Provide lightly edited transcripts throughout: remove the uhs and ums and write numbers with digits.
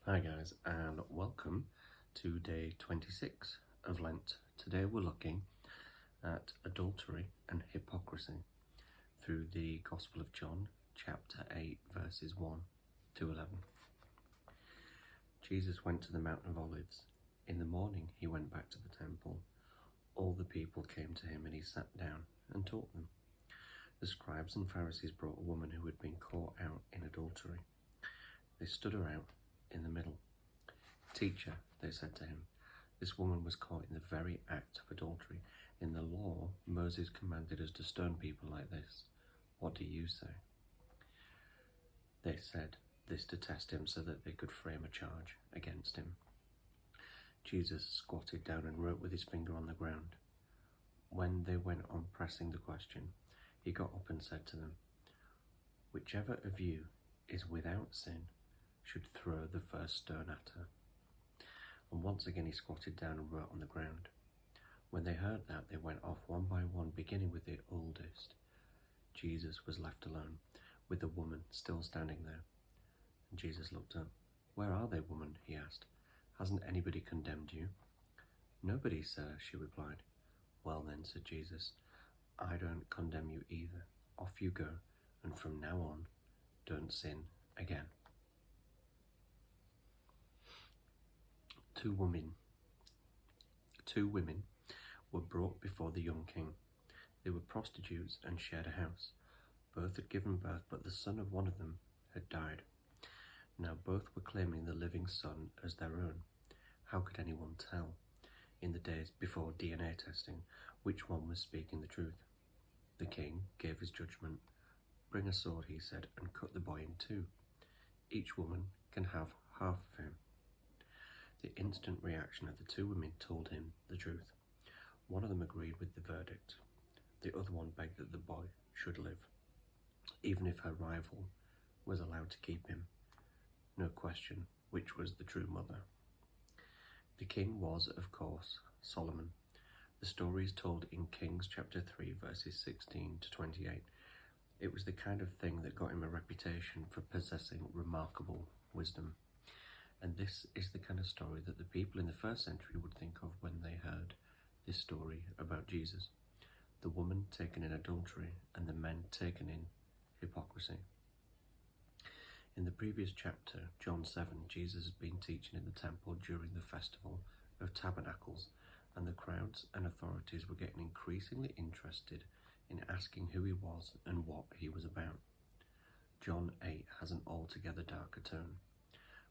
Hi guys, and welcome to day 26 of Lent. Today we're looking at adultery and hypocrisy through the Gospel of John, chapter 8, verses 1 to 11. Jesus went to the Mountain of Olives. In the morning he went back to the temple. All the people came to him and he sat down and taught them. The scribes and Pharisees brought a woman who had been caught out in adultery. They stood her out in the middle. "Teacher," they said to him, "this woman was caught in the very act of adultery. In the law, Moses commanded us to stone people like this. What do you say?" They said this to test him so that they could frame a charge against him. Jesus squatted down and wrote with his finger on the ground. When they went on pressing the question, he got up and said to them, "Whichever of you is without sin should throw the first stone at her." And once again he squatted down and wrote on the ground. When they heard that, they went off one by one, beginning with the oldest. Jesus was left alone, with the woman still standing there. And Jesus looked up. "Where are they, woman?" he asked. "Hasn't anybody condemned you?" "Nobody, sir," she replied. "Well then," said Jesus, "I don't condemn you either. Off you go, and from now on, don't sin again." Two women were brought before the young king. They were prostitutes and shared a house. Both had given birth, but the son of one of them had died. Now both were claiming the living son as their own. How could anyone tell, in the days before DNA testing, which one was speaking the truth? The king gave his judgment. "Bring a sword," he said, "and cut the boy in two. Each woman can have half of him." The instant reaction of the two women told him the truth. One of them agreed with the verdict. The other one begged that the boy should live, even if her rival was allowed to keep him. No question which was the true mother. The king was, of course, Solomon. The story is told in Kings chapter 3, verses 16 to 28. It was the kind of thing that got him a reputation for possessing remarkable wisdom. And this is the kind of story that the people in the first century would think of when they heard this story about Jesus. The woman taken in adultery and the men taken in hypocrisy. In the previous chapter, John 7, Jesus had been teaching in the temple during the festival of tabernacles, and the crowds and authorities were getting increasingly interested in asking who he was and what he was about. John 8 has an altogether darker tone,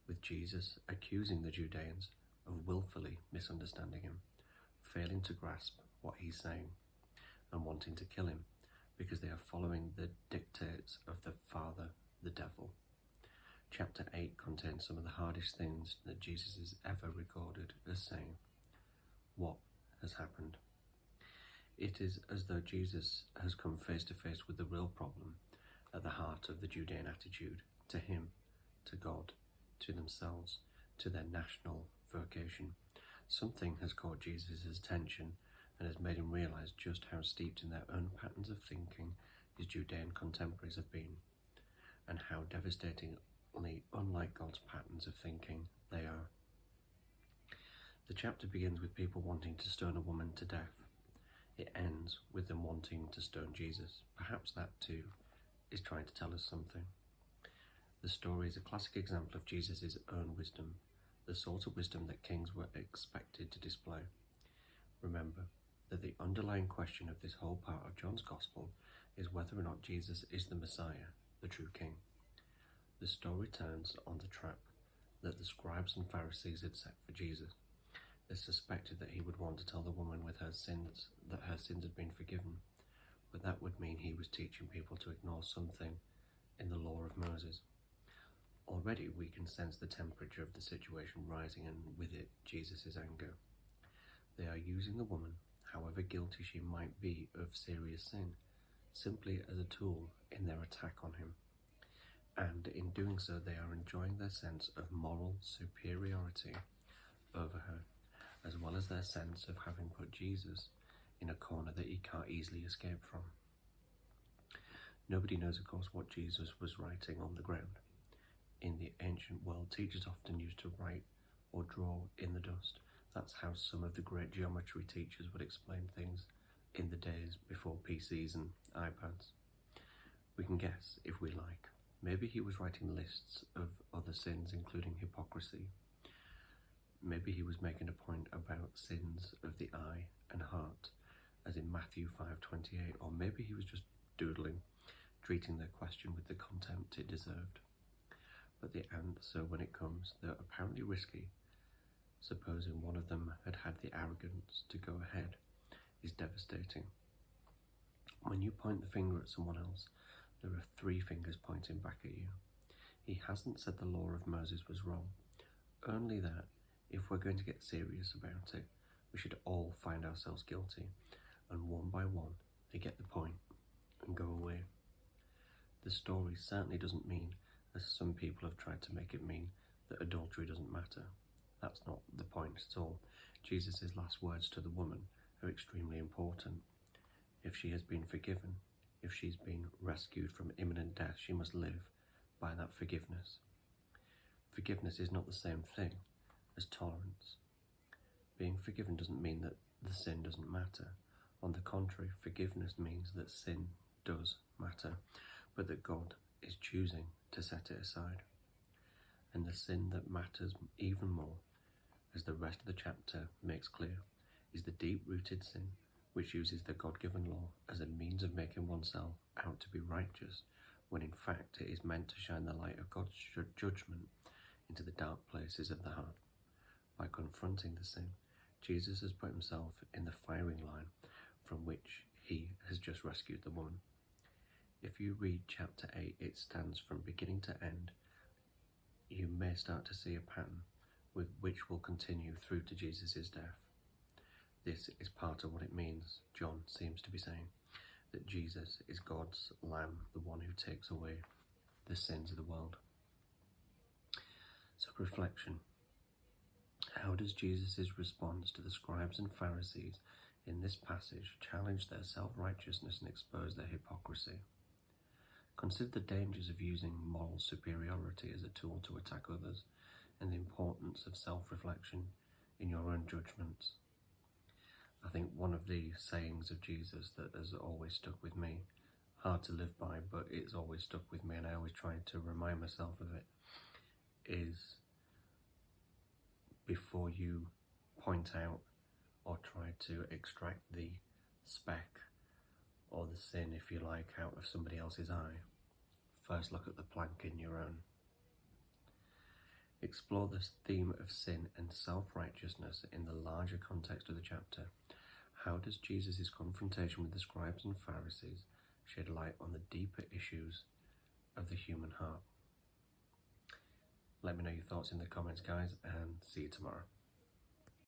with Jesus accusing the Judeans of willfully misunderstanding him, failing to grasp what he's saying, and wanting to kill him because they are following the dictates of the father, the devil. Chapter 8 contains some of the hardest things that Jesus is ever recorded as saying. What has happened? It is as though Jesus has come face to face with the real problem at the heart of the Judean attitude to him, to God, to themselves, to their national vocation. Something has caught Jesus' attention and has made him realize just how steeped in their own patterns of thinking his Judean contemporaries have been, and how devastatingly unlike God's patterns of thinking they are. The chapter begins with people wanting to stone a woman to death. It ends with them wanting to stone Jesus. Perhaps that too is trying to tell us something. The story is a classic example of Jesus' own wisdom, the sort of wisdom that kings were expected to display. Remember that the underlying question of this whole part of John's Gospel is whether or not Jesus is the Messiah, the true king. The story turns on the trap that the scribes and Pharisees had set for Jesus. They suspected that he would want to tell the woman with her sins that her sins had been forgiven, but that would mean he was teaching people to ignore something in the law of Moses. Already we can sense the temperature of the situation rising, and with it, Jesus' anger. They are using the woman, however guilty she might be of serious sin, simply as a tool in their attack on him. And in doing so, they are enjoying their sense of moral superiority over her, as well as their sense of having put Jesus in a corner that he can't easily escape from. Nobody knows, of course, what Jesus was writing on the ground. In the ancient world, teachers often used to write or draw in the dust. That's how some of the great geometry teachers would explain things in the days before PCs and iPads. We can guess, if we like. Maybe he was writing lists of other sins, including hypocrisy. Maybe he was making a point about sins of the eye and heart, as in Matthew 5:28, or maybe he was just doodling, treating their question with the contempt it deserved. But the answer, when it comes, though apparently risky, supposing one of them had had the arrogance to go ahead, is devastating. When you point the finger at someone else, there are 3 fingers pointing back at you. He hasn't said the law of Moses was wrong, only that if we're going to get serious about it, we should all find ourselves guilty, and one by one they get the point and go away. The story certainly doesn't mean, as some people have tried to make it mean, that adultery doesn't matter. That's not the point at all. Jesus' last words to the woman are extremely important. If she has been forgiven, if she's been rescued from imminent death, she must live by that forgiveness. Forgiveness is not the same thing as tolerance. Being forgiven doesn't mean that the sin doesn't matter. On the contrary, forgiveness means that sin does matter, but that God is choosing to set it aside. And the sin that matters even more, as the rest of the chapter makes clear, is the deep-rooted sin which uses the God-given law as a means of making oneself out to be righteous, when in fact it is meant to shine the light of God's judgment into the dark places of the heart. By confronting the sin, Jesus has put himself in the firing line from which he has just rescued the woman. If you read chapter 8, it stands from beginning to end. You may start to see a pattern which will continue through to Jesus' death. This is part of what it means, John seems to be saying, that Jesus is God's Lamb, the one who takes away the sins of the world. So reflection. How does Jesus' response to the scribes and Pharisees in this passage challenge their self-righteousness and expose their hypocrisy? Consider the dangers of using moral superiority as a tool to attack others, and the importance of self-reflection in your own judgments. I think one of the sayings of Jesus that has always stuck with me, hard to live by, but it's always stuck with me, and I always try to remind myself of it, is before you point out or try to extract the speck or the sin, if you like, out of somebody else's eye, first look at the plank in your own. Explore this theme of sin and self-righteousness in the larger context of the chapter. How does Jesus' confrontation with the scribes and Pharisees shed light on the deeper issues of the human heart? Let me know your thoughts in the comments, guys, and see you tomorrow.